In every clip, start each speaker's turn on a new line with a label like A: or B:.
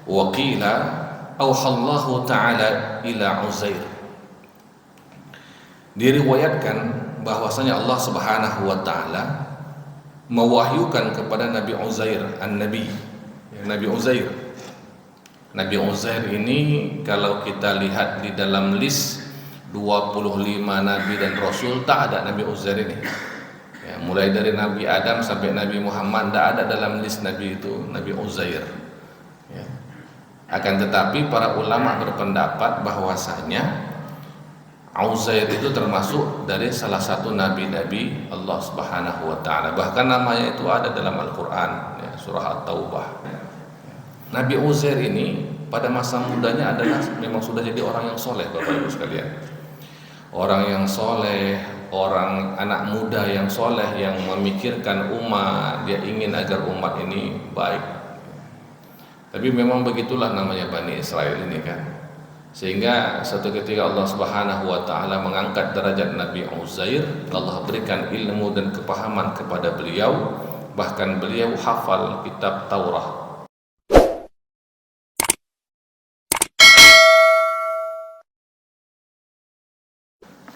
A: Wa qila auhallahu ta'ala ila Uzair. Diriwayatkan bahwasanya Allah Subhanahu wa taala mewahyukan kepada Nabi Uzair, Nabi Uzair. Nabi Uzair ini kalau kita lihat di dalam list 25 nabi dan rasul, tak ada Nabi Uzair ini. Ya, mulai dari Nabi Adam sampai Nabi Muhammad, tak ada dalam list nabi itu Nabi Uzair. Ya. Akan tetapi para ulama berpendapat bahwasanya Uzair itu termasuk dari salah satu nabi-nabi Allah Subhanahu wa taala. Bahkan namanya itu ada dalam Al-Qur'an, ya, surah At-Taubah. Nabi Uzair ini pada masa mudanya adalah memang sudah jadi orang yang soleh, Bapak Ibu sekalian. Orang yang soleh, orang anak muda yang soleh, yang memikirkan umat, dia ingin agar umat ini baik. Tapi memang begitulah namanya Bani Israel ini kan. Sehingga satu ketika Allah Subhanahu wa taala mengangkat derajat Nabi Uzair, Allah berikan ilmu dan kepahaman kepada beliau, bahkan beliau hafal kitab Taurat.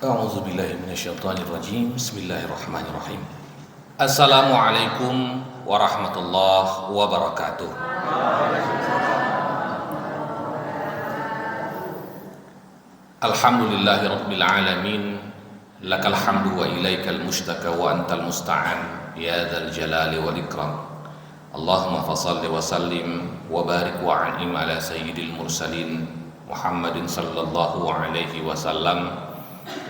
A: A'udzubillahi minasyaitonirrajim. Bismillahirrahmanirrahim. Assalamualaikum warahmatullahi wabarakatuh. Alhamdulillahi rabbil alamin, lakal hamdu wa ilaikal mushtaka wa antal musta'an ya dzal jalali wal ikram. Allahumma fashalli wa sallim wa barik wa an'im ala sayyidil mursalin Muhammadin sallallahu alaihi wasallam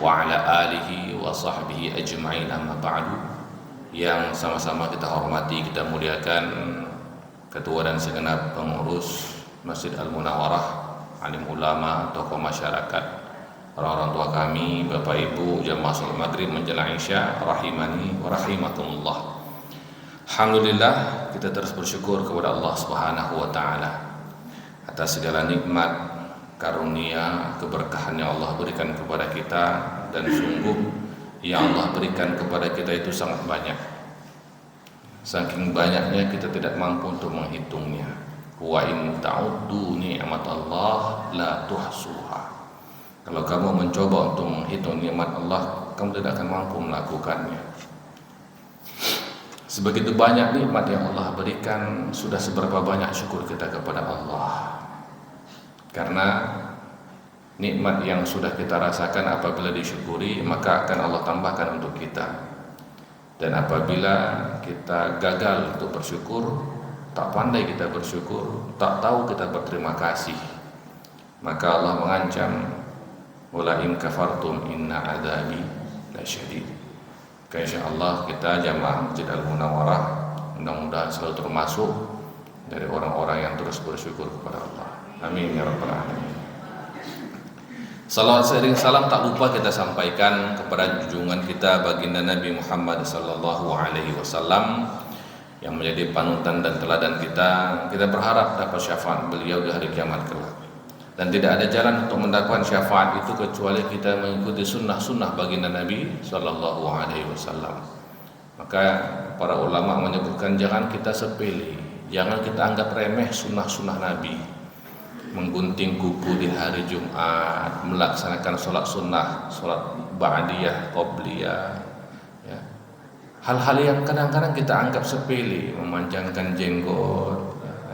A: wa ala alihi wa sahbihi ajma'in, amma ba'du. Yang sama-sama kita hormati, kita muliakan ketua dan segenap pengurus Masjid Al-Munawwarah, alim ulama, tokoh masyarakat, orang-orang tua kami, Bapak Ibu, jamaah salat maghrib menjelang Isya, rahimani wa rahimakumullah. Alhamdulillah, kita terus bersyukur kepada Allah Subhanahu wa taala atas segala nikmat, karunia, keberkahan yang Allah berikan kepada kita, dan sungguh yang Allah berikan kepada kita itu sangat banyak. Saking banyaknya kita tidak mampu untuk menghitungnya. Wa in ta'uddu ni'matallah la tuhsuha. Kalau kamu mencoba untuk menghitung nikmat Allah, kamu tidak akan mampu melakukannya. Sebegitu banyak nikmat yang Allah berikan, sudah seberapa banyak syukur kita kepada Allah. Karena nikmat yang sudah kita rasakan apabila disyukuri, maka akan Allah tambahkan untuk kita. Dan apabila kita gagal untuk bersyukur, tak pandai kita bersyukur, tak tahu kita berterima kasih, maka Allah mengancam, wala in kafartum inna adzabi lasyadid. Insyaallah kita jamaah Masjid Al-Munawwarah mudah-mudahan selalu termasuk dari orang-orang yang terus bersyukur kepada Allah. Amin ya rabbal alamin. Salawat seiring salam tak lupa kita sampaikan kepada junjungan kita baginda Nabi Muhammad sallallahu alaihi wasallam yang menjadi panutan dan teladan kita. Kita berharap dapat syafaat beliau di hari kiamat kelak. Dan tidak ada jalan untuk mendapatkan syafaat itu kecuali kita mengikuti sunnah-sunnah baginda Nabi sallallahu alaihi wasallam. Maka para ulama menyebutkan jangan kita sepele, jangan kita anggap remeh sunnah-sunnah Nabi. Menggunting kuku di hari Jumat, melaksanakan sholat sunnah, sholat ba'diyah, qobliyah, ya. Hal-hal yang kadang-kadang kita anggap sepele, memanjangkan jenggot,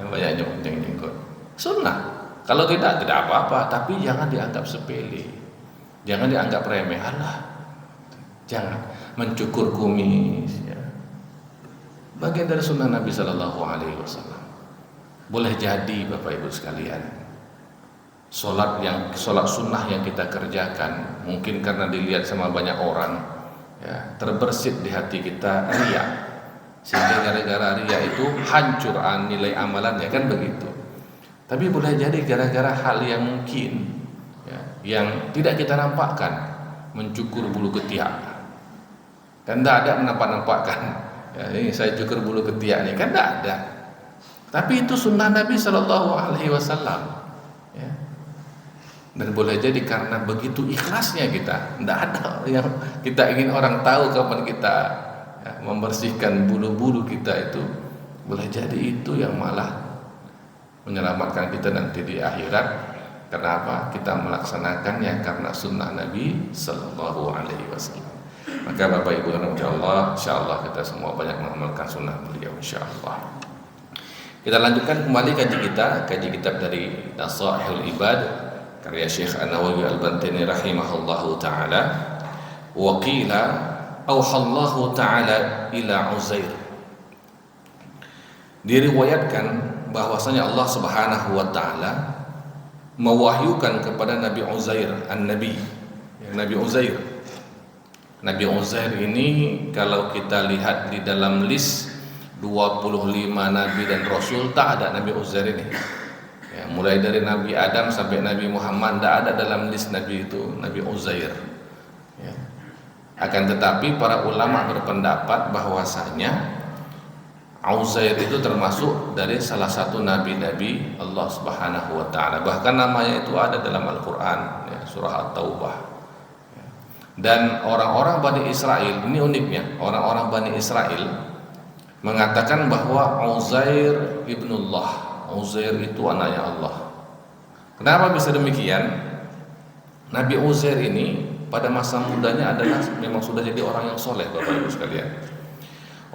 A: banyaknya memanjang jenggot, sunnah. Kalau tidak apa-apa, tapi jangan dianggap sepele, jangan dianggap remeh. Alah, jangan mencukur kumis, ya. Bagian dari sunnah Nabi Sallallahu Alaihi Wasallam. Boleh jadi Bapak Ibu sekalian, sholat sunnah yang kita kerjakan mungkin karena dilihat sama banyak orang, ya, terbersit di hati kita riya, sehingga gara-gara riya itu hancur nilai amalannya, kan begitu. Tapi boleh jadi gara-gara hal yang mungkin, ya, yang tidak kita nampakkan, mencukur bulu ketiak, kan tidak ada menampak-nampakkan, ya, ini saya cukur bulu ketiak ini, kan tidak ada. Tapi itu sunnah Nabi Sallallahu Alaihi Wasallam, ya. Dan boleh jadi karena begitu ikhlasnya kita, tidak ada yang kita ingin orang tahu kapan kita, ya, membersihkan bulu-bulu kita itu. Boleh jadi itu yang malah menyelamatkan kita nanti di akhirat. Kenapa? Kita melaksanakannya karena sunnah Nabi Sallallahu Alaihi Wasallam. Maka Bapak Ibu yang Allah, insyaallah kita semua banyak mengamalkan sunnah beliau insyaallah. Kita lanjutkan kembali kaji kitab dari Nasaihul Ibad karya Syekh An-Nawawi Al-Bantani rahimahullahu taala. Wa qila auhallahu taala ila Uzair. Diriwayatkan bahwasanya Allah Subhanahu wa taala mewahyukan kepada Nabi Uzair, An-Nabi, Nabi Uzair. Nabi Uzair ini kalau kita lihat di dalam list 25 Nabi dan Rasul, tak ada Nabi Uzair ini. Ya, mulai dari Nabi Adam sampai Nabi Muhammad, tak ada dalam list Nabi itu Nabi Uzair. Ya. Akan tetapi para ulama berpendapat bahwasanya Uzair itu termasuk dari salah satu nabi-nabi Allah Subhanahu wa taala. Bahkan namanya itu ada dalam Al-Qur'an, ya, surah At-Taubah. Ya. Dan orang-orang Bani Israel, ini uniknya, orang-orang Bani Israel mengatakan bahwa Uzair ibnullah, Uzair itu anaknya Allah. Kenapa bisa demikian? Nabi Uzair ini pada masa mudanya adalah memang sudah jadi orang yang soleh, Bapak Ibu sekalian.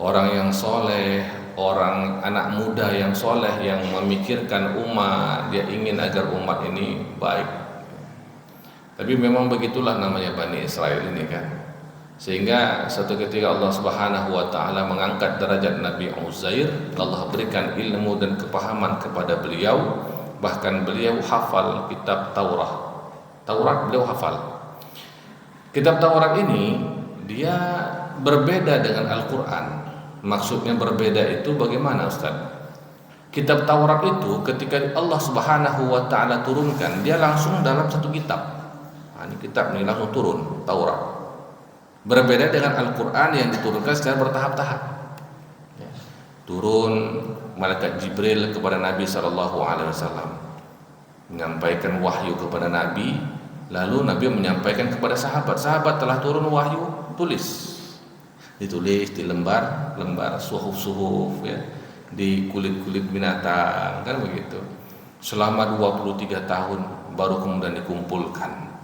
A: Orang yang soleh, orang anak muda yang soleh, yang memikirkan umat, dia ingin agar umat ini baik. Tapi memang begitulah namanya Bani Israel ini kan. Sehingga satu ketika Allah Subhanahu wa taala mengangkat derajat Nabi Uzair, Allah berikan ilmu dan kepahaman kepada beliau, bahkan beliau hafal kitab Taurat. Taurat beliau hafal. Kitab Taurat ini dia berbeda dengan Al-Qur'an. Maksudnya berbeda itu bagaimana Ustaz? Kitab Taurat itu ketika Allah Subhanahu wa taala turunkan, dia langsung dalam satu kitab. Nah, ini kitab ini langsung turun, Taurat. Berbeda dengan Al-Qur'an yang diturunkan secara bertahap-tahap. Ya. Turun malaikat Jibril kepada Nabi sallallahu alaihi wasallam, menyampaikan wahyu kepada Nabi, lalu Nabi menyampaikan kepada sahabat. Sahabat telah turun wahyu, tulis. Ditulis di lembar suhuf-suhuf, ya, di kulit-kulit binatang, kan begitu. Selama 23 tahun baru kemudian dikumpulkan.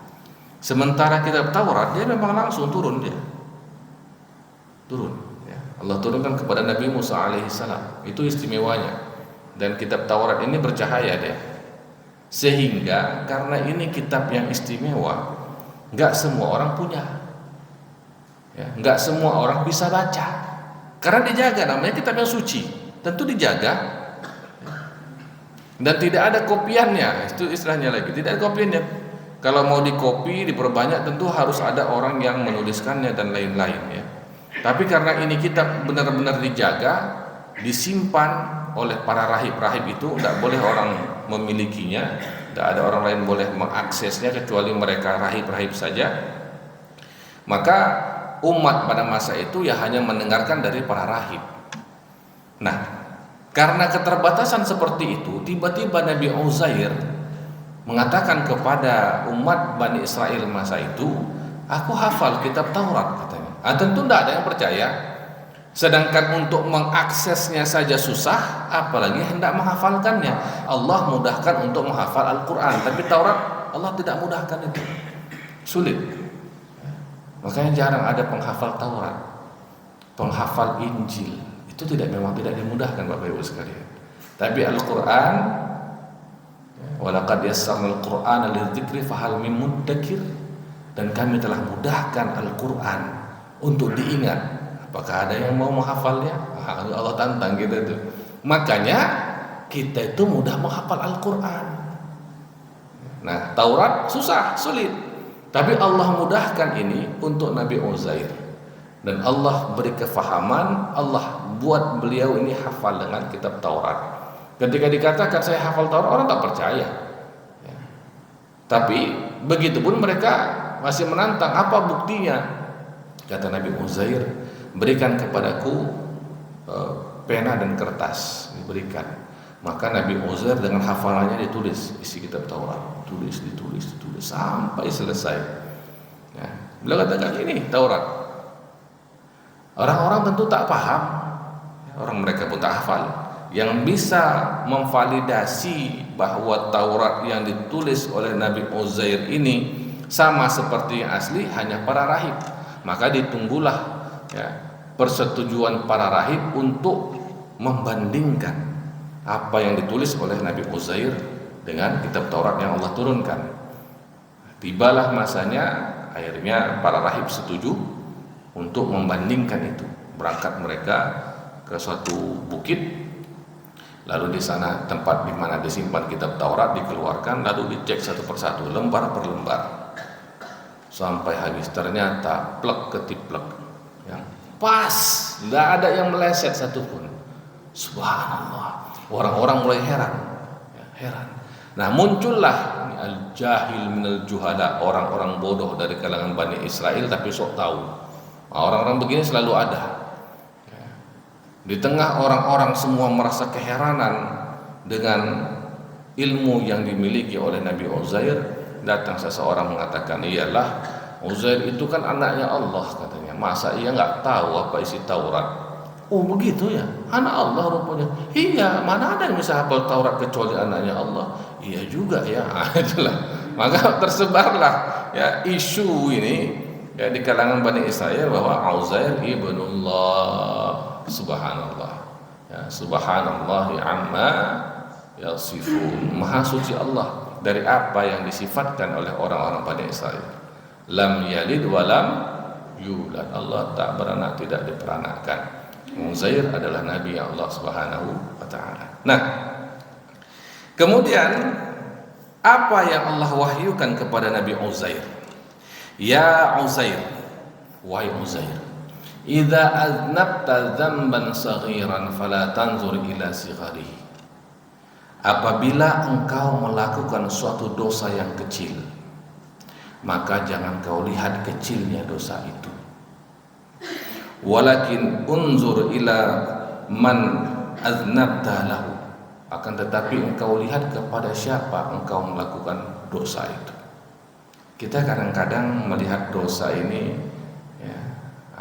A: Sementara kitab Taurat dia memang langsung turun dia. Turun, ya. Allah turunkan kepada Nabi Musa alaihissalam. Itu istimewanya. Dan kitab Taurat ini bercahaya dia. Sehingga karena ini kitab yang istimewa, enggak semua orang punya. Ya, enggak semua orang bisa baca. Karena dijaga, namanya kitab yang suci. Tentu dijaga. Dan tidak ada kopiannya. Itu istilahnya lagi, tidak ada kopiannya. Kalau mau dikopi, diperbanyak, tentu harus ada orang yang menuliskannya dan lain-lain, ya. Tapi karena ini kitab benar-benar dijaga, disimpan oleh para rahib-rahib itu, tidak boleh orang memilikinya, tidak ada orang lain boleh mengaksesnya kecuali mereka rahib-rahib saja. Maka umat pada masa itu ya hanya mendengarkan dari para rahib. Nah, karena keterbatasan seperti itu, tiba-tiba Nabi Uzair mengatakan kepada umat Bani Israel masa itu, aku hafal kitab Taurat, katanya. Tentu tidak ada yang percaya. Sedangkan untuk mengaksesnya saja susah, apalagi hendak menghafalkannya. Allah mudahkan untuk menghafal Al-Quran, tapi Taurat Allah tidak mudahkan itu, sulit. Makanya jarang ada penghafal Taurat, penghafal Injil. Itu memang tidak dimudahkan Bapak Ibu sekalian. Tapi Al-Quran, walaqad yassarnal Qur'ana lidzikri fahal mim muddakir, dan kami telah mudahkan Al-Quran untuk diingat. Apakah ada yang mau menghafalnya? Allah tantang kita itu. Makanya kita itu mudah menghafal Al-Quran. Nah, Taurat susah, sulit. Tapi Allah mudahkan ini untuk Nabi Uzair. Dan Allah beri kefahaman, Allah buat beliau ini hafal dengan kitab Taurat. Ketika dikatakan saya hafal Taurat, orang tak percaya, ya. Tapi begitupun mereka masih menantang, apa buktinya? Kata Nabi Uzair, berikan kepadaku pena dan kertas, diberikan. Maka Nabi Uzair dengan hafalannya ditulis isi kitab Taurat, ditulis sampai selesai. Ya. Beliau katakan ini Taurat. Orang-orang tentu tak paham, orang mereka pun tak hafal. yang bisa memvalidasi bahwa Taurat yang ditulis oleh Nabi Uzair ini sama seperti yang asli hanya para rahib. Maka ditunggulah ya, persetujuan para rahib untuk membandingkan apa yang ditulis oleh Nabi Uzair dengan kitab Taurat yang Allah turunkan. Tibalah masanya, akhirnya para rahib setuju untuk membandingkan itu. Berangkat mereka ke suatu bukit, lalu di sana tempat di mana disimpan kitab Taurat dikeluarkan, lalu dicek satu persatu, lembar per lembar, sampai habis. Ternyata plek ketiplek, yang pas, nggak ada yang meleset satupun. Subhanallah, orang-orang mulai heran, ya, heran. Nah, muncullah al-jahil minal juhada, orang-orang bodoh dari kalangan Bani Israel tapi sok tahu. Nah, orang-orang begini selalu ada. Di tengah orang-orang semua merasa keheranan dengan ilmu yang dimiliki oleh Nabi Uzair, datang seseorang mengatakan, iyalah Uzair itu kan anaknya Allah katanya. Masa ia nggak tahu apa isi Taurat? Oh begitu ya, anak Allah rupanya. Iya, mana ada yang bisa hafal Taurat kecuali anaknya Allah? Iya juga ya. Itulah. Maka tersebarlah ya isu ini ya di kalangan Bani Israel bahwa Uzair ibnullah. Subhanallah. Ya, subhanallah amma yasifun. Maha suci Allah dari apa yang disifatkan oleh orang-orang Bani Israel. Lam yalid wa lam yulad. Allah tak beranak, tidak diperanakkan. Uzair adalah Nabi Allah Subhanahu wa ta'ala. Nah, kemudian apa yang Allah wahyukan kepada Nabi Uzair? Ya Uzair, wahai Uzair, idza aznabta dzamban saghiran fala tanzur ila sigharihi. Apabila engkau melakukan suatu dosa yang kecil, maka jangan kau lihat kecilnya dosa itu. Walakin unzur ila man aznabta lahu. Akan tetapi engkau lihat kepada siapa engkau melakukan dosa itu. Kita kadang-kadang melihat dosa ini ya,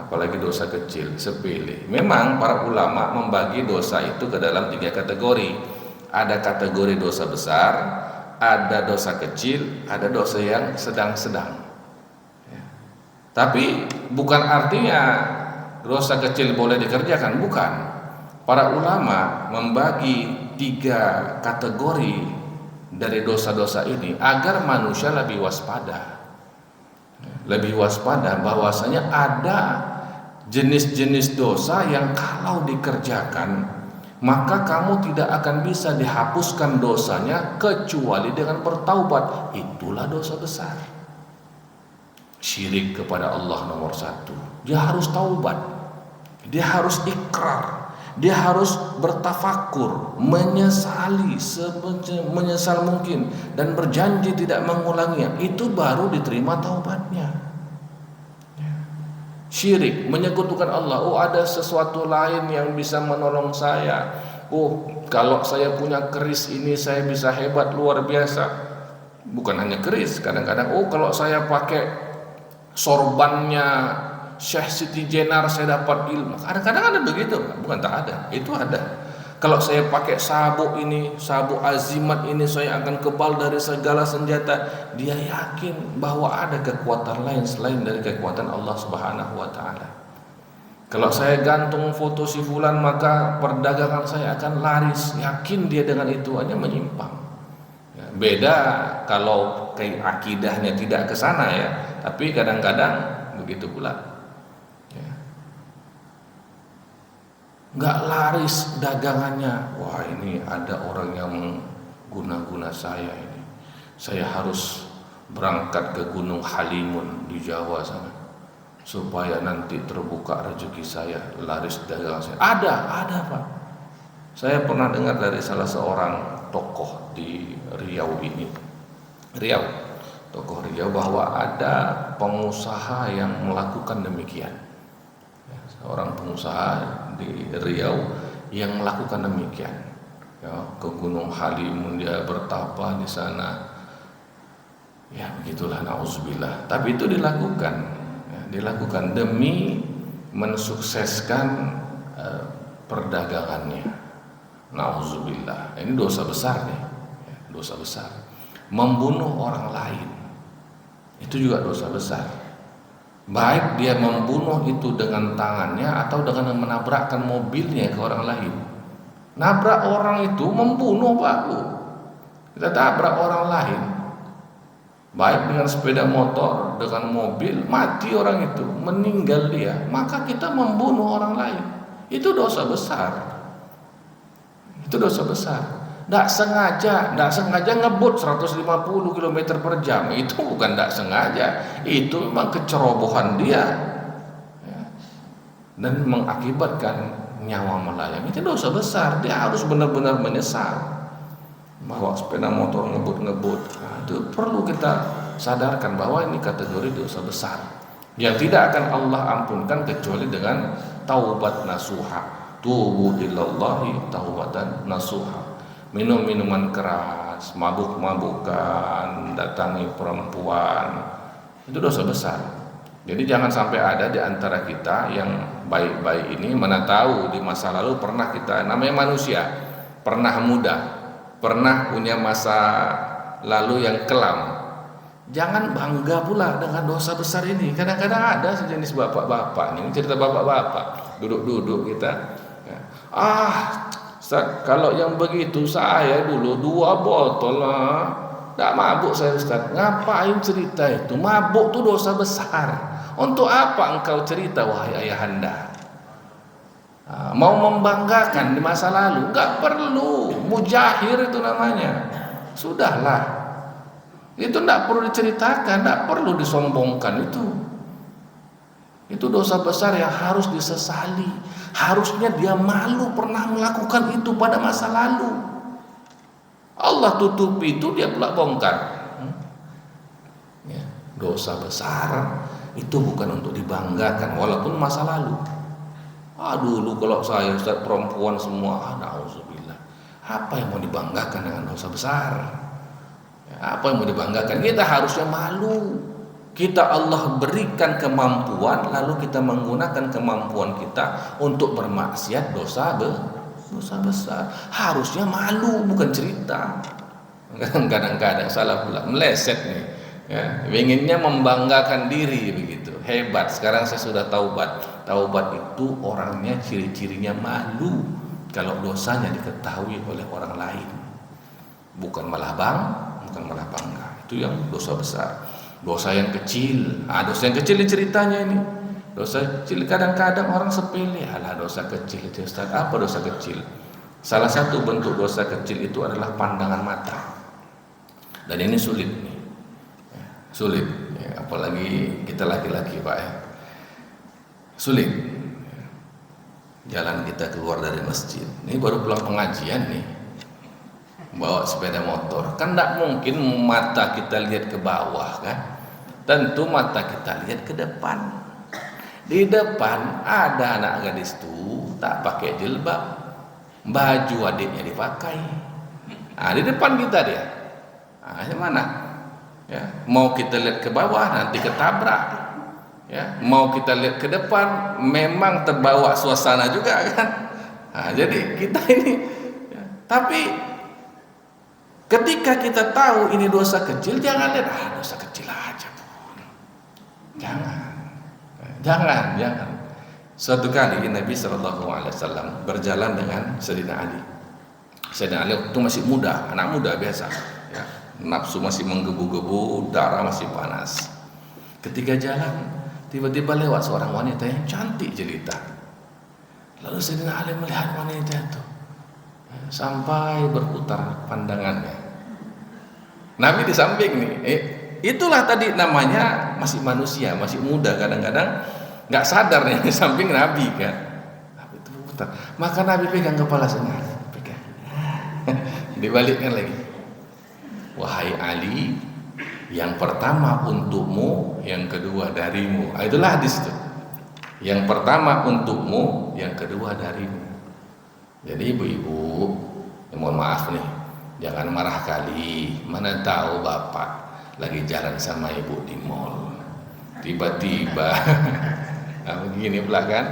A: apalagi dosa kecil, sepele. Memang para ulama membagi dosa itu ke dalam 3 kategori. Ada kategori dosa besar, ada dosa kecil, ada dosa yang sedang-sedang ya. Tapi bukan artinya dosa kecil boleh dikerjakan, bukan. Para ulama membagi 3 kategori dari dosa-dosa ini agar manusia lebih waspada. Lebih waspada bahwasanya ada jenis-jenis dosa yang kalau dikerjakan maka kamu tidak akan bisa dihapuskan dosanya kecuali dengan bertaubat. Itulah dosa besar. Syirik kepada Allah nomor 1. Dia harus taubat. Dia harus ikrar, dia harus bertafakur, menyesali menyesal mungkin dan berjanji tidak mengulanginya. Itu baru diterima taubatnya. Syirik, menyekutukan Allah. Oh, ada sesuatu lain yang bisa menolong saya. Oh, kalau saya punya keris ini saya bisa hebat luar biasa. Bukan hanya keris, kadang-kadang oh kalau saya pakai sorbannya Syekh Siti Jenar saya dapat ilmu. Kadang-kadang ada begitu, bukan tak ada. Itu ada. Kalau saya pakai sabuk ini, sabuk azimat ini, saya akan kebal dari segala senjata. Dia yakin bahwa ada kekuatan lain selain dari kekuatan Allah Subhanahu wa ta'ala. Kalau saya gantung foto si fulan, maka perdagangan saya akan laris. Yakin dia dengan itu, hanya menyimpang. Ya, beda kalau kayak akidahnya tidak ke sana ya. Tapi kadang-kadang begitu pula. Nggak laris dagangannya. Wah, ini ada orang yang guna-guna saya ini. Saya harus berangkat ke Gunung Halimun di Jawa sana supaya nanti terbuka rezeki saya, laris dagangan saya. Ada Pak. Saya pernah dengar dari salah seorang tokoh di Riau ini. Tokoh Riau bahwa ada pengusaha yang melakukan demikian. Seorang pengusaha di Riau yang melakukan demikian ya, ke Gunung Halimun dia bertapa di sana ya, begitulah, nauzubillah. Tapi itu dilakukan ya, dilakukan demi mensukseskan perdagangannya. Nauzubillah. Ini dosa besar nih, dosa besar. Membunuh orang lain itu juga dosa besar. Baik dia membunuh itu dengan tangannya atau dengan menabrakkan mobilnya ke orang lain. Nabrak orang itu membunuh baku. Kita tabrak orang lain, baik dengan sepeda motor, dengan mobil, mati orang itu, meninggal dia, maka kita membunuh orang lain. Itu dosa besar. Itu dosa besar. Tidak sengaja ngebut 150 km per jam. Itu bukan tidak sengaja, itu memang kecerobohan dia, ya, dan mengakibatkan nyawa melayang. Itu dosa besar. Dia harus benar-benar menyesal. Bawa sepeda motor ngebut-ngebut, nah, itu perlu kita sadarkan bahwa ini kategori dosa besar yang tidak akan Allah ampunkan kecuali dengan taubat nasuha. Tubu ilallahi taubatan nasuha. Minum minuman keras, mabuk-mabukan, datangi perempuan, itu dosa besar. Jadi jangan sampai ada di antara kita yang baik-baik ini, mana tahu di masa lalu pernah kita, namanya manusia, pernah muda, pernah punya masa lalu yang kelam. Jangan bangga pula dengan dosa besar ini. Kadang-kadang ada sejenis bapak-bapak, ini cerita bapak-bapak, duduk-duduk kita, ya. Ustaz, kalau yang begitu saya dulu 2 botol lah, tidak mabuk saya Ustaz. Ngapain cerita itu? Mabuk itu dosa besar. Untuk apa engkau cerita wahai ayahanda? Mau membanggakan di masa lalu? Enggak perlu. Mujahir itu namanya. Sudahlah. Itu tidak perlu diceritakan, tidak perlu disombongkan itu. Itu dosa besar yang harus disesali. Harusnya dia malu pernah melakukan itu pada masa lalu. Allah tutupi itu, dia pula bongkar. Ya, dosa besar itu bukan untuk dibanggakan walaupun masa lalu. Dulu kalau saya Ustaz perempuan semua, nauzubillah. Apa yang mau dibanggakan dengan dosa besar? Ya, apa yang mau dibanggakan? Kita harusnya malu. Kita Allah berikan kemampuan, lalu kita menggunakan kemampuan kita untuk bermaksiat, dosa besar. Harusnya malu, bukan cerita. Kadang-kadang salah pula, meleset nih, ya, inginnya membanggakan diri begitu. Hebat, sekarang saya sudah taubat. Taubat itu orangnya ciri-cirinya malu kalau dosanya diketahui oleh orang lain. Bukan malah bangga. Itu yang dosa besar. Dosa yang kecil, dosa yang kecil ini ceritanya ini. Dosa kecil kadang-kadang orang sepele, dosa kecil itu Ustaz. Apa dosa kecil? Salah satu bentuk dosa kecil itu adalah pandangan mata. Dan ini sulit nih. Sulit, ya, apalagi kita laki-laki Pak ya. Sulit. Jalan kita keluar dari masjid. Ini baru pulang pengajian nih. Bawa sepeda motor, kan tidak mungkin mata kita lihat ke bawah kan, tentu mata kita lihat ke depan. Di depan ada anak gadis tuh tak pakai jilbab, baju adiknya dipakai, di depan kita dia, mana ya, mau kita lihat ke bawah nanti ketabrak, ya, mau kita lihat ke depan memang terbawa suasana juga kan. Jadi kita ini, ya, tapi ketika kita tahu ini dosa kecil, jangan lihat dosa kecil aja pun. Jangan. Suatu kali Nabi SAW berjalan dengan Sayyidina Ali. Sayyidina Ali itu masih muda, anak muda biasa, ya, nafsu masih menggebu-gebu, darah masih panas. Ketika jalan, tiba-tiba lewat seorang wanita yang cantik jelita. Lalu Sayyidina Ali melihat wanita itu sampai berputar pandangannya. Nabi di samping nih, itulah tadi namanya masih manusia, masih muda, kadang-kadang nggak sadar nih di samping Nabi kan. Nabi itu berputar, maka Nabi pegang kepala Sayyidina Ali, pegang, dibalikkan lagi. Wahai Ali, yang pertama untukmu, yang kedua darimu. Itulah hadis itu. Yang pertama untukmu, yang kedua darimu. Jadi ibu-ibu, mohon maaf nih, jangan marah kali. Mana tahu bapak lagi jalan sama ibu di mall, tiba-tiba begini pula kan,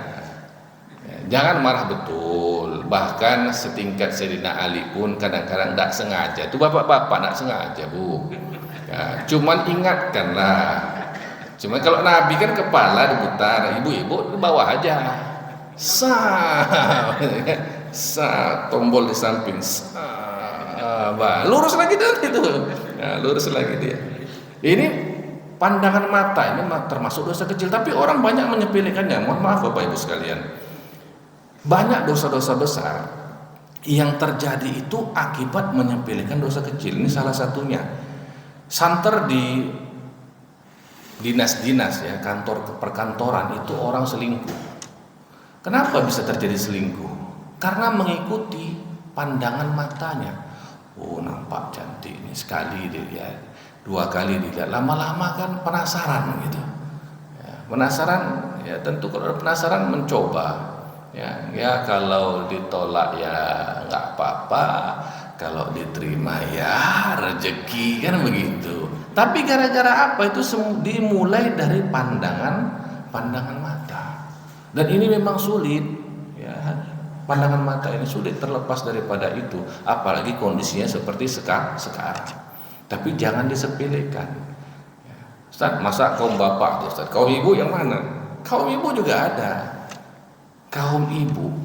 A: Ya, jangan marah betul. Bahkan setingkat Sayyidina Ali pun kadang-kadang tidak sengaja. Itu bapak-bapak tidak sengaja, Bu. Ya, cuman ingatkanlah. Cuman kalau Nabi kan kepala diputar, ibu-ibu di bawah aja. Sah, sah, tombol di samping. Sah, lurus lagi dia itu. Ya, lurus lagi dia. Ini pandangan mata ini termasuk dosa kecil, tapi orang banyak menyepelekannya. Mohon maaf Bapak Ibu sekalian. Banyak dosa-dosa besar yang terjadi itu akibat menyepelekan dosa kecil. Ini salah satunya. Santer di dinas-dinas ya, kantor perkantoran itu orang selingkuh. Kenapa bisa terjadi selingkuh? Karena mengikuti pandangan matanya. Oh, nampak cantik ini, sekali dilihat, dua kali dilihat, lama-lama kan penasaran gitu. Ya, penasaran ya, tentu kalau penasaran mencoba. Ya kalau ditolak ya nggak apa-apa, kalau diterima ya rezeki, kan begitu. Tapi gara-gara apa itu dimulai dari pandangan mata. Dan ini memang sulit ya, pandangan mata ini sulit terlepas daripada itu, apalagi kondisinya seperti sekarang. Tapi jangan disepelekan. Ustaz, masa kaum bapak, Ustaz, kaum ibu yang mana? Kaum ibu juga ada. Kaum ibu,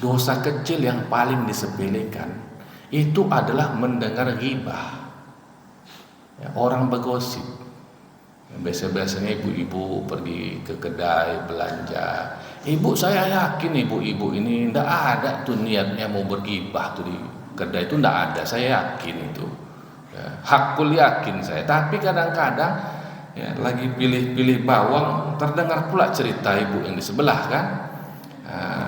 A: dosa kecil yang paling disepelekan itu adalah mendengar ghibah. Ya, orang bergosip. Ya, biasanya ibu-ibu pergi ke kedai belanja. Ibu, saya yakin ibu-ibu ini tidak ada tuh niatnya mau berghibah tuh di kedai itu, tidak ada. Saya yakin itu. Ya, hakul yakin saya. Tapi kadang-kadang ya, lagi pilih-pilih bawang, terdengar pula cerita ibu yang di sebelah kan.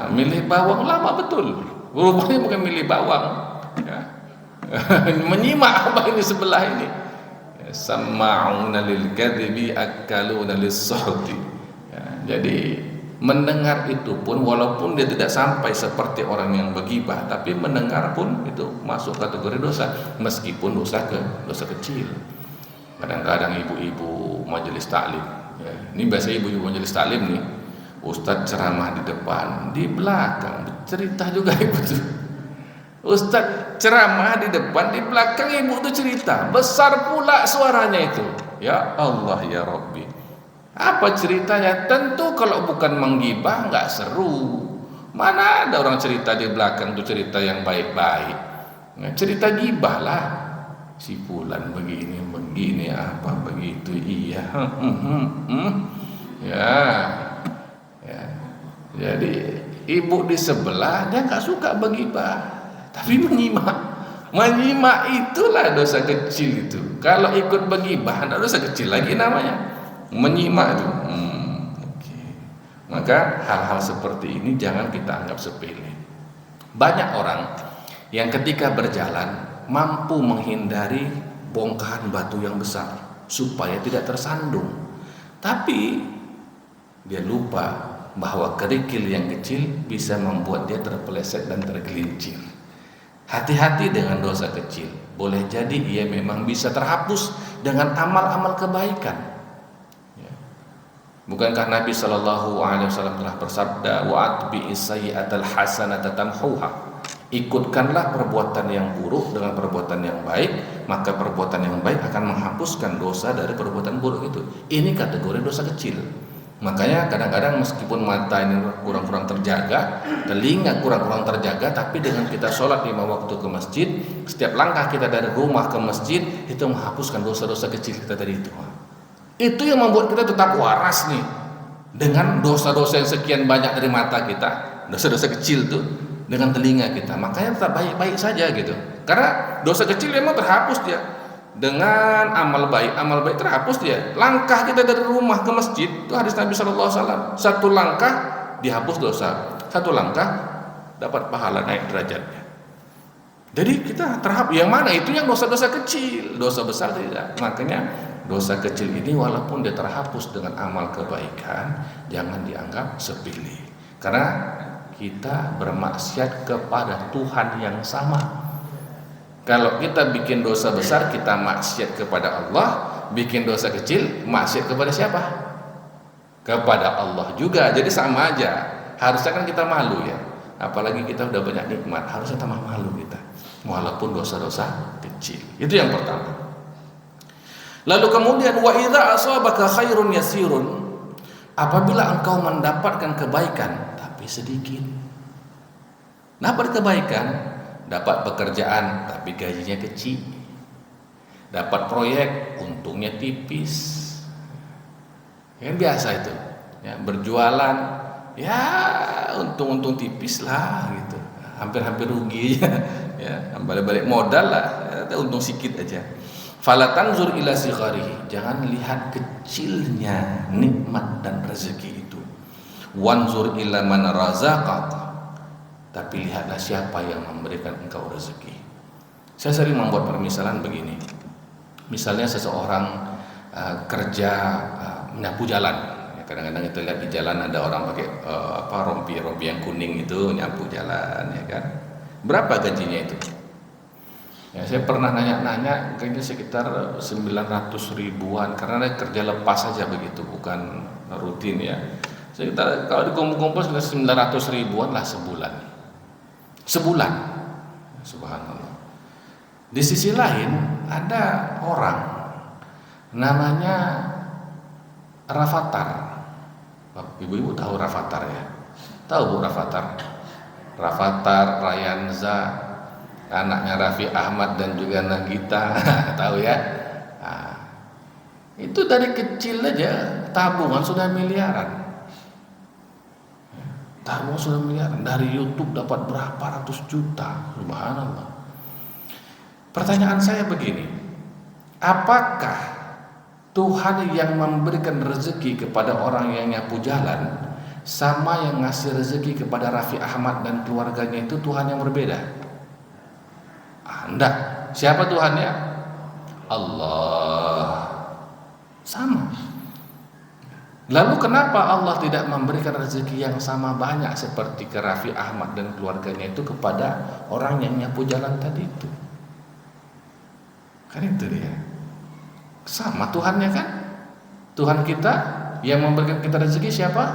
A: Milih bawang lama betul, rupanya bukan milih bawang ya. Menyimak apa ini sebelah ini, sama'una lil kadhibi akaluna lis-suhti ya. Jadi mendengar itu pun walaupun dia tidak sampai seperti orang yang bergibah, tapi mendengar pun itu masuk kategori dosa, meskipun dosa kecil. Kadang-kadang ibu-ibu majelis taklim ya. Ini biasa ibu-ibu majelis taklim nih, Ustadz ceramah di depan, di belakang cerita juga ibu tuh. Ustadz ceramah di depan, di belakang ibu tuh cerita, besar pula suaranya itu. Ya Allah ya Rabbi, apa ceritanya? Tentu kalau bukan menggibah nggak seru. Mana ada orang cerita di belakang tuh cerita yang baik-baik. Nah, cerita gibah lah. Si fulan begini apa begitu, iya. Ya. Jadi ibu di sebelah dia nggak suka bergibah, tapi menyimak itulah dosa kecil itu. Kalau ikut bergibah, ada dosa kecil lagi namanya menyimak itu. Okay. Maka hal-hal seperti ini jangan kita anggap sepele. Banyak orang yang ketika berjalan mampu menghindari bongkahan batu yang besar supaya tidak tersandung, tapi dia lupa bahwa kerikil yang kecil bisa membuat dia terpeleset dan tergelincir. Hati-hati dengan dosa kecil. Boleh jadi ia memang bisa terhapus dengan amal-amal kebaikan. Ya. Bukankah Nabi SAW telah bersabda, wa'atbi'is sayyi'atal hasanata tamhuha. Ikutkanlah perbuatan yang buruk dengan perbuatan yang baik, maka perbuatan yang baik akan menghapuskan dosa dari perbuatan buruk itu. Ini kategori dosa kecil. Makanya kadang-kadang meskipun mata ini kurang-kurang terjaga, telinga kurang-kurang terjaga, tapi dengan kita sholat 5 waktu ke masjid, setiap langkah kita dari rumah ke masjid itu menghapuskan dosa-dosa kecil kita tadi itu. Itu yang membuat kita tetap waras nih dengan dosa-dosa yang sekian banyak dari mata kita, dosa-dosa kecil tuh dengan telinga kita. Makanya tetap baik-baik saja gitu. Karena dosa kecil memang terhapus dia. Dengan amal baik terhapus dia. Langkah kita dari rumah ke masjid itu hadis Nabi SAW, satu langkah dihapus dosa, satu langkah dapat pahala, naik derajatnya. Jadi kita terhapus. Yang mana itu yang dosa-dosa kecil, dosa besar tidak. Makanya dosa kecil ini walaupun dia terhapus dengan amal kebaikan, jangan dianggap sepele. Karena kita bermaksiat kepada Tuhan yang sama. Kalau kita bikin dosa besar, kita maksiat kepada Allah. Bikin dosa kecil, maksiat kepada siapa? Kepada Allah juga. Jadi sama aja. Harusnya kan kita malu ya. Apalagi kita udah banyak nikmat, harusnya tambah malu kita. Walaupun dosa-dosa kecil. Itu yang pertama. Lalu kemudian wa idza asabaka khairun yasirun, apabila engkau mendapatkan kebaikan tapi sedikit. Dapat kebaikan, dapat pekerjaan tapi gajinya kecil. Dapat proyek untungnya tipis. Yang biasa itu. Ya, berjualan ya untung-untung tipis lah gitu. Hampir-hampir rugi ya, balik-balik modal lah, ya, untung sedikit aja. Fala tanzur ila sigharihi, jangan lihat kecilnya nikmat dan rezeki itu. Wanzur ila man razaqaka, tapi lihatlah siapa yang memberikan engkau rezeki. Saya sering membuat permisalan begini. Misalnya seseorang kerja menyapu jalan. Ya, kadang-kadang kita lihat di jalan ada orang pakai rompi yang kuning itu nyapu jalan, ya kan? Berapa gajinya itu? Ya, saya pernah nanya, kayaknya sekitar 900 ribuan karena dia kerja lepas saja begitu, bukan rutin ya. Sekitar kalau dikumpul-kumpul sekitar 900 ribuan lah sebulan. Sebulan. Subhanallah. Di sisi lain ada orang namanya Rafathar. Ibu-ibu tahu Rafathar ya? Tahu Bu Rafathar? Rafathar, Rayanza, anaknya Raffi Ahmad dan juga Nagita, tahu ya? Nah, itu dari kecil aja tabungan sudah miliaran. Tabungan sudah miliaran, dari YouTube dapat berapa ratus juta, subhanallah. Pertanyaan saya begini, apakah Tuhan yang memberikan rezeki kepada orang yang nyapu jalan sama yang ngasih rezeki kepada Raffi Ahmad dan keluarganya itu Tuhan yang berbeda? Enggak. Siapa Tuhannya? Allah. Sama. Lalu kenapa Allah tidak memberikan rezeki yang sama banyak seperti ke Raffi Ahmad dan keluarganya itu kepada orang yang nyapu jalan tadi itu? Kan itu dia. Sama Tuhannya kan? Tuhan kita yang memberikan kita rezeki siapa?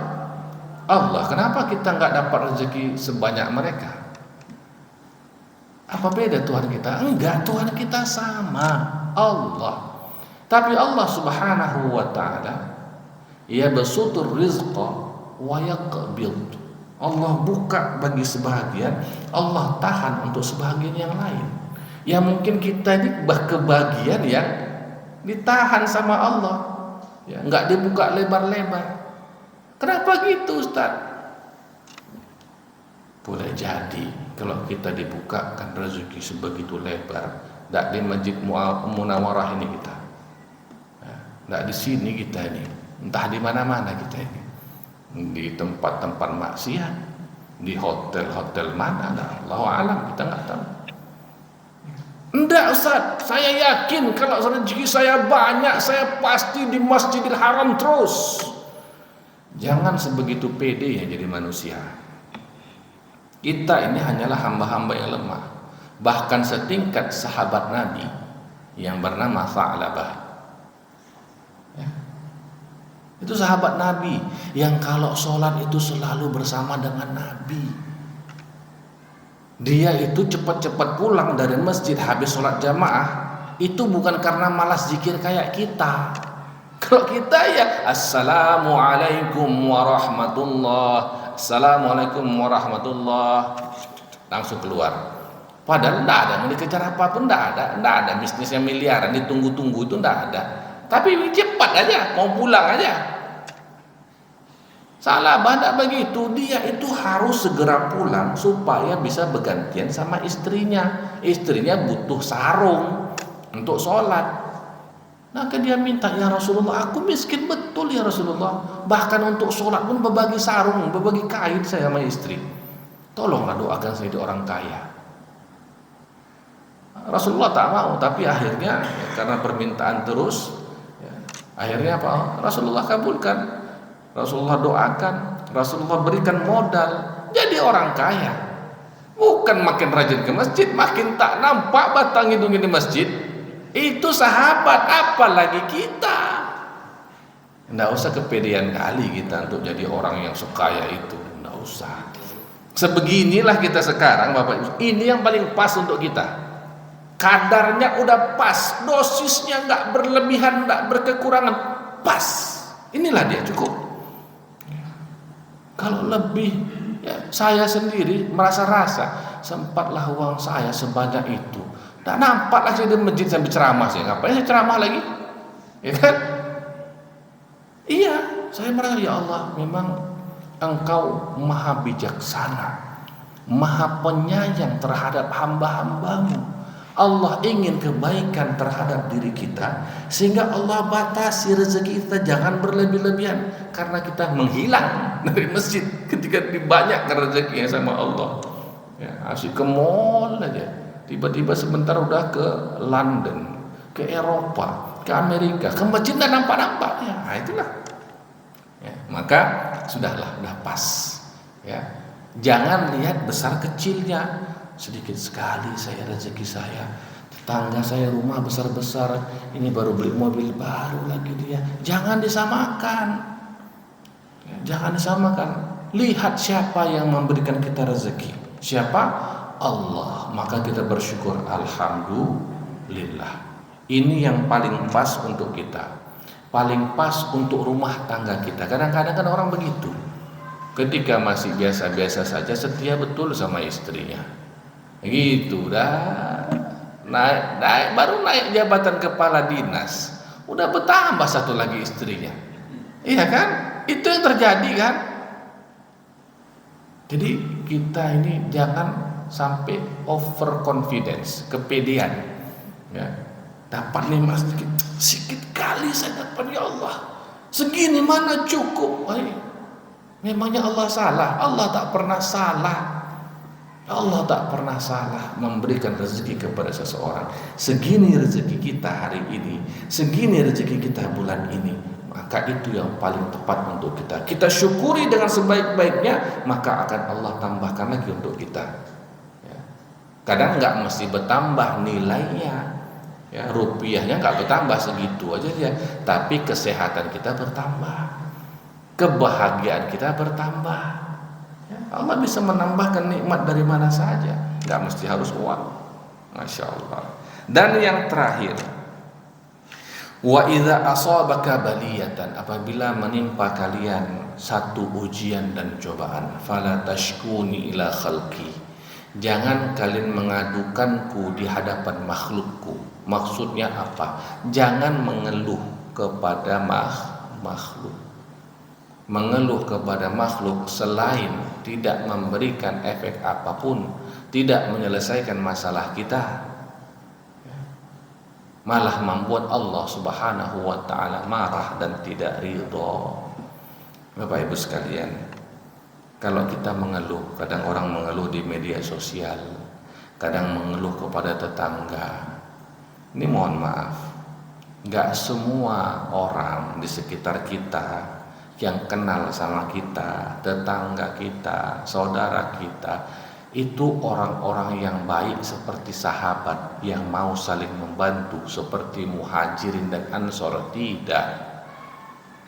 A: Allah. Kenapa kita nggak dapat rezeki sebanyak mereka? Apa beda Tuhan kita? Enggak, Tuhan kita sama, Allah. Tapi Allah Subhanahu wa taala yabsutur rizqa wa yaqbid. Allah buka bagi sebahagian, Allah tahan untuk sebahagian yang lain. Ya mungkin kita ini kebagian yang ditahan sama Allah. Ya, enggak dibuka lebar-lebar. Kenapa gitu, Ustaz? Boleh jadi kalau kita dibukakan rezeki sebegitu lebar, tidak di Masjid Munawwarah ini kita, tidak di sini kita ini, entah di mana-mana kita ini, di tempat-tempat maksiat, di hotel-hotel mana, Allahu alam, kita nggak tahu. Enggak Ustaz, saya yakin kalau rezeki saya banyak, saya pasti di Masjidil Haram terus. Jangan sebegitu pede ya jadi manusia. Kita ini hanyalah hamba-hamba yang lemah. Bahkan setingkat sahabat Nabi yang bernama Tha'labah. Ya. Itu sahabat Nabi yang kalau sholat itu selalu bersama dengan Nabi. Dia itu cepat-cepat pulang dari masjid habis sholat jamaah. Itu bukan karena malas zikir kayak kita. Kalau kita ya Assalamualaikum warahmatullah, Assalamualaikum warahmatullah, langsung keluar. Padahal tidak ada, mau dikejar apapun tidak ada bisnis yang miliaran ditunggu-tunggu itu tidak ada. Tapi cepat aja, mau pulang aja. Salah banget begitu, dia itu harus segera pulang supaya bisa bergantian sama istrinya. Istrinya butuh sarung untuk sholat. Maka dia minta, ya Rasulullah, aku miskin betul ya Rasulullah. Bahkan untuk sholat pun berbagi sarung, berbagi kain saya sama istri. Tolonglah doakan saya di orang kaya. Rasulullah tak mau, tapi akhirnya ya, karena permintaan terus, ya, akhirnya apa? Rasulullah kabulkan, Rasulullah doakan, Rasulullah berikan modal, jadi orang kaya. Bukan makin rajin ke masjid, makin tak nampak batang hidungnya di masjid. Itu sahabat, apalagi kita. Tidak usah kepedean kali kita untuk jadi orang yang sekaya itu. Tidak usah. Sebeginilah kita sekarang Bapak Ibu. Ini yang paling pas untuk kita. Kadarnya udah pas, dosisnya nggak berlebihan, nggak berkekurangan, pas. Inilah dia cukup. Kalau lebih, ya, saya sendiri merasa-rasa sempatlah uang saya sebanyak itu. Tak nampaklah saya di masjid sampai ceramah, saya ngapain saya ceramah lagi? Ya kan? Iya, saya merasa ya Allah, memang Engkau maha bijaksana, maha penyayang terhadap hamba-hambamu. Allah ingin kebaikan terhadap diri kita, sehingga Allah batasi rezeki kita jangan berlebih-lebihan, karena kita menghilang dari masjid ketika dibanyakkan rezekinya sama Allah. Ya, asyik ke mall aja, tiba-tiba sebentar udah ke London, ke Eropa, ke Amerika, ke masjid nggak nampak-nampak. Ya, nah itulah. Ya, maka sudahlah, udah pas. Ya, jangan lihat besar kecilnya. Sedikit sekali saya rezeki saya, tetangga saya rumah besar-besar, ini baru beli mobil baru lagi dia. Jangan disamakan, ya, jangan disamakan. Lihat siapa yang memberikan kita rezeki. Siapa? Allah. Maka kita bersyukur, alhamdulillah. Ini yang paling pas untuk kita, paling pas untuk rumah tangga kita. Kadang-kadang kan orang begitu, ketika masih biasa-biasa saja setia betul sama istrinya, gitu dah, naik baru naik jabatan kepala dinas, udah bertambah satu lagi istrinya. Iya kan? Itu yang terjadi kan? Jadi kita ini jangan sampai over confidence, kepedean. Ya, dapat nih mas sedikit kali saya dapat, ya Allah, segini mana cukup? Memangnya Allah salah? Allah tak pernah salah. Allah tak pernah salah memberikan rezeki kepada seseorang. Segini rezeki kita hari ini, segini rezeki kita bulan ini, maka itu yang paling tepat untuk kita. Kita syukuri dengan sebaik-baiknya, maka akan Allah tambahkan lagi untuk kita. Ya. Kadang nggak mesti bertambah nilainya, ya, rupiahnya nggak bertambah segitu aja ya, tapi kesehatan kita bertambah, kebahagiaan kita bertambah. Allah bisa menambahkan nikmat dari mana saja, nggak mesti harus uang. Masya Allah. Dan yang terakhir, wa idza asabaka baliyatan, apabila menimpa kalian satu ujian dan cobaan, fala tashkuni ila khalqi, jangan kalian mengadukanku di hadapan makhlukku. Maksudnya apa? Jangan mengeluh kepada makhluk. Mengeluh kepada makhluk selain tidak memberikan efek apapun, tidak menyelesaikan masalah kita, malah membuat Allah Subhanahu wa ta'ala marah dan tidak ridho. Bapak Ibu sekalian, kalau kita mengeluh, kadang orang mengeluh di media sosial, kadang mengeluh kepada tetangga, ini mohon maaf, gak semua orang di sekitar kita yang kenal sama kita, tetangga kita, saudara kita, itu orang-orang yang baik seperti sahabat yang mau saling membantu seperti Muhajirin dan Ansor. Tidak.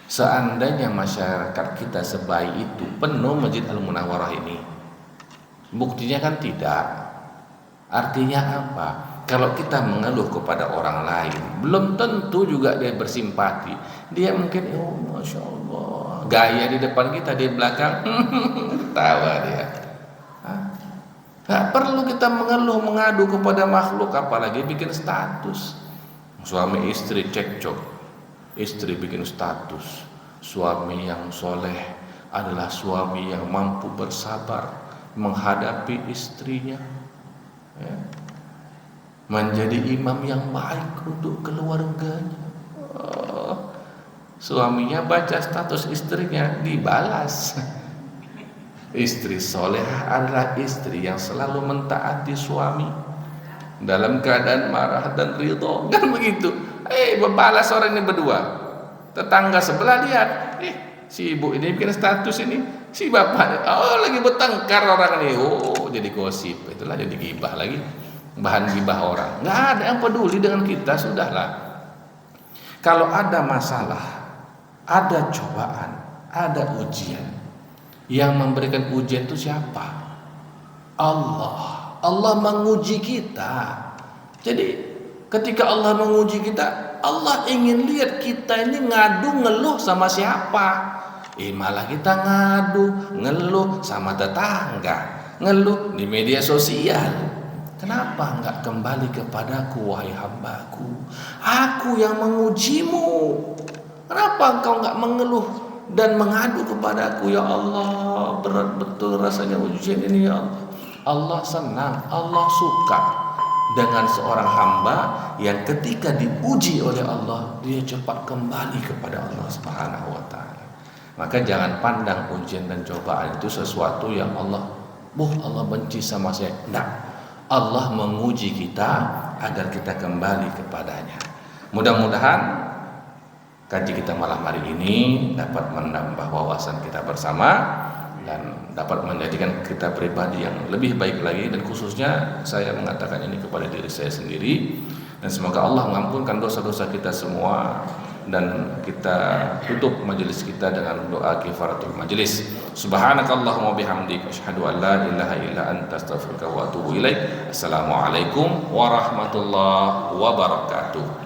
A: Seandainya masyarakat kita sebaik itu, penuh Masjid Al-Munawwarah ini, buktinya kan tidak. Artinya apa? Kalau kita mengeluh kepada orang lain, belum tentu juga dia bersimpati. Dia mungkin, oh Masya Allah, gaya di depan kita, di belakang tawa dia. Gak perlu kita mengeluh, mengadu kepada makhluk, apalagi bikin status. Suami istri cekcok, istri bikin status, suami yang soleh adalah suami yang mampu bersabar menghadapi istrinya, ya, menjadi imam yang baik untuk keluarganya. Suaminya baca status istrinya, dibalas. Istri solehah adalah istri yang selalu mentaati suami dalam keadaan marah dan ridho, kan begitu. Membalas orang ini berdua. Tetangga sebelah lihat, si ibu ini bikin status ini, si bapak, lagi bertengkar orang ini, jadi gosip. Itulah jadi gibah lagi, bahan gibah orang. Nggak ada yang peduli dengan kita, sudahlah. Kalau ada masalah, ada cobaan, ada ujian, Yang memberikan ujian itu siapa? Allah. Allah menguji kita. Jadi ketika Allah menguji kita, Allah ingin lihat kita ini ngadu ngeluh sama siapa. Malah kita ngadu ngeluh sama tetangga, ngeluh di media sosial. Kenapa enggak kembali kepadaku, wahai hambaku? Aku yang mengujimu. Kenapa engkau enggak mengeluh dan mengadu kepadaku? Ya Allah, berat betul rasanya ujian ini ya Allah. Allah senang, Allah suka dengan seorang hamba yang ketika diuji oleh Allah, dia cepat kembali kepada Allah Subhanahu wa taala. Maka jangan pandang ujian dan cobaan itu sesuatu yang Allah benci sama saya. Enggak. Allah menguji kita agar kita kembali kepadanya. Mudah-mudahan kaji kita malam hari ini dapat menambah wawasan kita bersama dan dapat menjadikan kita pribadi yang lebih baik lagi, dan khususnya saya mengatakan ini kepada diri saya sendiri, dan semoga Allah mengampunkan dosa-dosa kita semua. Dan kita tutup majelis kita dengan doa kifaratul majelis. Subhanakallahumma bihamdika asyhadu an la ilaha illa anta astaghfiruka wa atubu ilaik. Assalamualaikum warahmatullahi wabarakatuh.